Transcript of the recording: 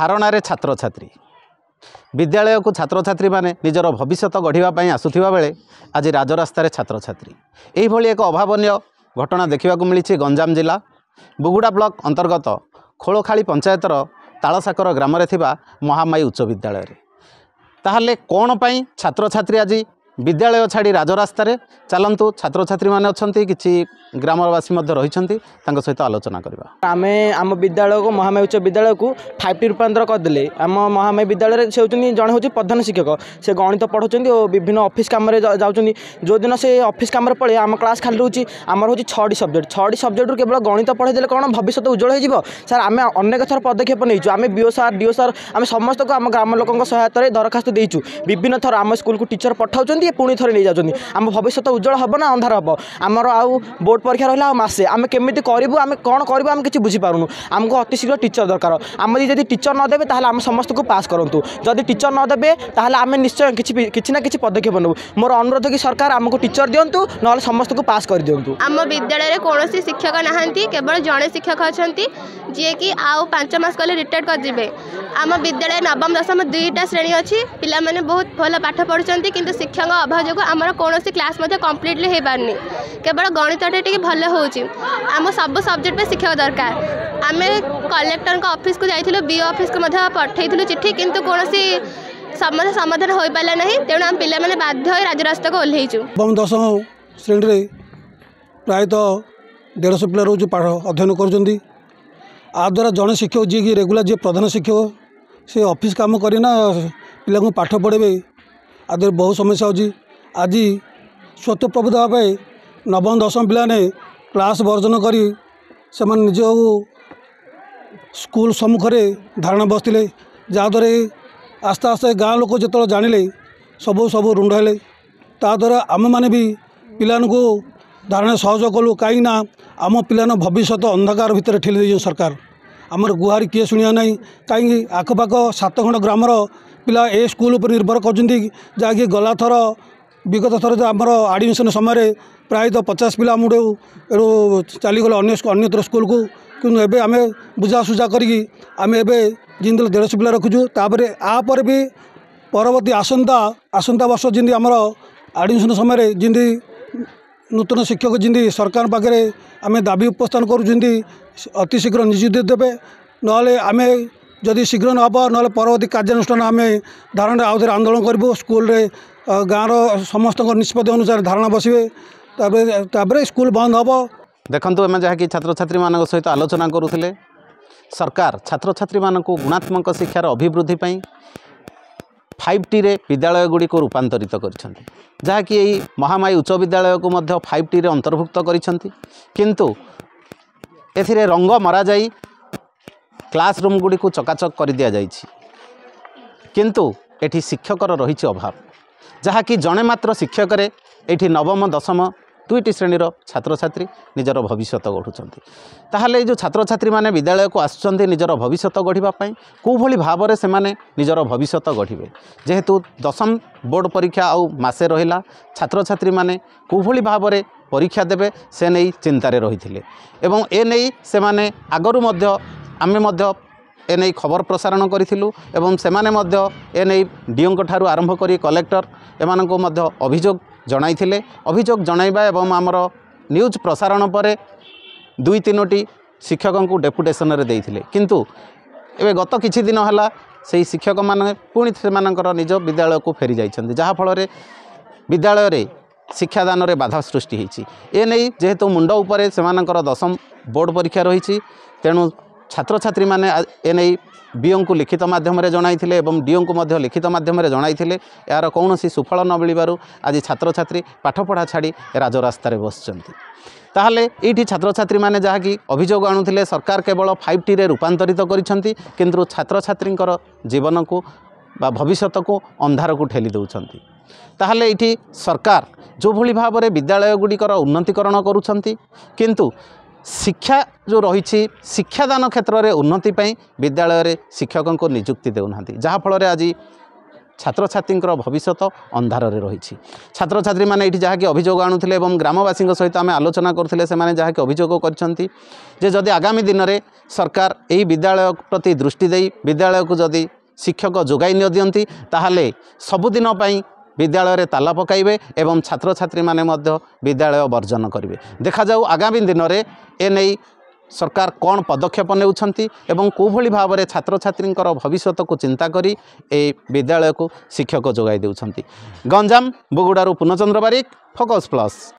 धारणार छात्र छात्री विद्यालय को छात्र छात्री माने निजर भविष्य गढ़ापी आसुवा बेले आज राजरास्तार छात्र छात्री यही एक अभावन घटना देखा मिली गंजाम जिला बुगुड़ा ब्लॉक अंतर्गत खोलखाड़ी पंचायतर तालसाकर ग्राम महामाई उच्च विद्यालय ताहले कौन पाई छात्र छात्री आज विद्यालय छाड़ी राजरास्तार चलतु छात्र छात्री मैंने अच्छा कि ग्रामवासी रही सहित आलोचना करवा आम आम विद्यालय को महामाई उच्च विद्यालय को 5T रूपांतर करदे। आम महामाई विद्यालय से होती जड़े हूँ प्रधान शिक्षक से गणित पढ़ाऊँ और विभिन्न ऑफिस काम जाऊँगी जो दिन से ऑफिस काम पड़े आम क्लास खाली रोचे आमर हूँ 6टी सब्जेक्ट 6टी सब्जेक्ट केवल गणित पढ़ाई कौन भविष्य उज्जवल हो सर आम अनेक थर पदक्षेप नहीं आम बीओ सार डीओ सार आम समस्त को आम ग्राम लोकों सहायतार दरखास्त देचु विभिन्न थर आम स्कूल को टीचर पठाऊँ पुणी थरे नहीं जाऊँ आम भविष्य उज्जवल हम ना अंधार हम आमर आउ बोर्ड परीक्षा रहा आसे आम केमी करूँ आम कौन करूँ आम किसी बुझीपारूँ आमको अति शीघ्र टीचर दरकार आम जब टीचर नदेवे ताहले आम समस्त को पास करूँ जदि टीचर नदेवे ताहले आम निश्चय किसी ना किसी पदक्षेप नबू मोर अनुरोध कि सरकार आमको टीचर दिंतु ना समस्त को पास कर दिंतु। आम विद्यालय कौन शिक्षक नहांती केवल जड़े शिक्षक अच्छा जी कि आउ 5 मास कले रिटायर्ड करदे। आम विद्यालय नवम दशम 2टा श्रेणी अच्छी पिला माने बहुत भल पाठ पढ़ुंट किंतु शिक्षक अभाव जो आमर कौन क्लास कम्प्लीटली हो पारनी केवल गणितटे टी भल हो आम सब सब्जेक्ट पे शिक्षक दरकार। आम कलेक्टर ऑफिस को जाइए बीओ ऑफिस को पठेलु चिट्ठी किंतु कौन समस्या समाधान हो पारा ना तेणु आम पिला माने बाध्य राजरास्ता को ओह्लैचु। दशम श्रेणी प्रायतः 150 पिला रोज पाठ अध्ययन कर द्वारा जड़े शिक्षक जी कि रेगुलर जी प्रधान शिक्षक से ऑफिस काम करना पिला को पाठ पढ़े आदि बहुत समस्या होची। आज स्वतः प्रबुद्ध भाव नवम दशम पिलाने क्लास वर्जन करी से निज स्कूल सम्मुखें धारणा बसते जहाँद्वारा आस्ते आस्ते गाँ लोक जो जानिले सब सब रुंड हेले ताद्वारा आम मैंने भी पिलान को धारणा सहयोग कलु कहीं आम पिलान भविष्य अंधकार भितर ठेली दे सरकार आमर गुहारी किए शुणा ना कहीं आखपाख 7 खंड ग्रामर पिला ए स्कूल पर निर्भर कर जहाँकि गला थर विगत थर जो आमर आडमिशन समय प्रायतः 50 पिला मुझे एड़ू चलीगले अन्यत्र स्कूल को कि एवं आम बुझासुझा करें जिन 150 पिला रखुचु तापर आपर भी परवर्ती आसंता वर्ष जमी आमर आडमिशन समय जमी नूतन शिक्षक जमी सरकार पाखे आम दाबी उपस्थान करूँ अति शीघ्र नियुक्ति देवे ना आम जदि शीघ्र न ना परवर्ती कार्यानुष्ठान आम धारणा आउ थे आंदोलन करूँ स्कूल गाँव समस्त निष्पत्ति अनुसार धारणा बसवे स्कूल बंद हम। देखंतु एम जहाँकि छात्र छात्री मान सहित आलोचना करुले सरकार छात्र छात्री मानक गुणात्मक शिक्षार अभिवृद्धि 5T रे विद्यालय गुड़ी को रूपांतरित करिसेंती जहाँकि यही महामाई उच्च विद्यालय को मध्य 5T रे अंतर्भुक्त करिसेंती किंतु एथिरे रंग मरा जाई क्लासरूम गुड़ी को चकाचक कर दिया जाइछि किंतु एठी शिक्षकर रही अभाव जहाँकि जड़े मात्र शिक्षक एठी नवम दशम 2टी श्रेणीर छात्र छात्री निजर भविष्य गढ़ुंट ताहले जो छात्र छात्री माने विद्यालय को आसुंच निजर भविष्य गढ़ापी कौभली भाव से माने निजर भविष्य गढ़े जेहेतु दशम बोर्ड परीक्षा आउ मासे रहिला छात्र छात्री माने कौभली भाव में परीक्षा देवे से नहीं चिंतार रही एवं ए नहीं से माने आगरू मध्य आमे मध्य ए नहीं खबर प्रसारण करूँ एवं से माने मध्य ए नहीं डीओं ठारू आरंभ करी कलेक्टर एमाननको मध्य अभियोग जणाइथिले अभियोग जणाइबा एवं आमर न्यूज प्रसारण पर 2-3टी शिक्षकों को डेपुटेशन रे देइथिले किंतु एबे गत किछि दिन हला सेही शिक्षक माने पुणी सेमानकर निज विद्यालय को फेरी जाइछन्ति जहाँ फल रे विद्यालय रे शिक्षादान रे बाधा सृष्टि होइछि ए नै जेहेतु मुंड उपरे सेमानकर दशम बोर्ड परीक्षा रही तेणु छात्र छात्री माने ए नै बीओं को लिखित माध्यम जणाइथिले एवं डीओं को मध्य लिखित माध्यम जणाइथिले यार कौनसी सुफल न मिलबारु आज छात्र छात्री पाठपढ़ा छाड़ी राजरास्तार बसचंती ताहले एठी छात्र छात्री माने जहाँकि अभियोग आणुथिले सरकार केवल 5T रे रूपांतरित करिसेंती किंतु छात्र छात्रींकर जीवन को बा भविष्य को अंधार को ठेली दउछंती ताहले एठी सरकार जो भली भाव में विद्यालय गुड़िकर उन्नतीकरण करुछंती किंतु शिक्षा जो रही शिक्षादान क्षेत्र में उन्नति विद्यालय रे शिक्षकों को नियुक्ति देउनांती जहाँ फल आज ଛାତ୍ରଛାତ୍ରୀଙ୍କର ଭବିଷ୍ୟତ ଅନ୍ଧାରରେ ରହିଛି। ଛାତ୍ରଛାତ୍ରୀମାନେ ଏଇଠି ଯାହାକି ଅଭିଯୋଗ ଆଣୁଥିଲେ ଏବଂ ଗ୍ରାମବାସୀଙ୍କ ସହିତ ଆମେ ଆଲୋଚନା କରୁଥିଲେ, ସେମାନେ ଯାହାକି ଅଭିଯୋଗ କରିଛନ୍ତି ଯେ ଯଦି ଆଗାମୀ ଦିନରେ ସରକାର ଏହି ବିଦ୍ୟାଳୟ ପ୍ରତି ଦୃଷ୍ଟି ଦେଇ ବିଦ୍ୟାଳୟକୁ ଯଦି ଶିକ୍ଷକ ଯୋଗାଇ ନ ଦିଅନ୍ତି ତାହେଲେ ସବୁଦିନ ପାଇଁ ବିଦ୍ୟାଳୟରେ ତାଲା ପକାଇବେ ଏବଂ ଛାତ୍ରଛାତ୍ରୀମାନେ ମଧ୍ୟ ବିଦ୍ୟାଳୟ ବର୍ଜନ କରିବେ। ଦେଖାଯାଉ ଆଗାମୀ ଦିନରେ ଏନେଇ सरकार कौन पदक्षेप नेउछंती एवं कोभली भावरे छात्रछात्रींकर भविष्यतको चिंता करी ए विद्यालय को शिक्षक जोगाई देउछंती। गंजाम बुगुडारू पूर्णचंद्र बारिक, फोकस प्लस।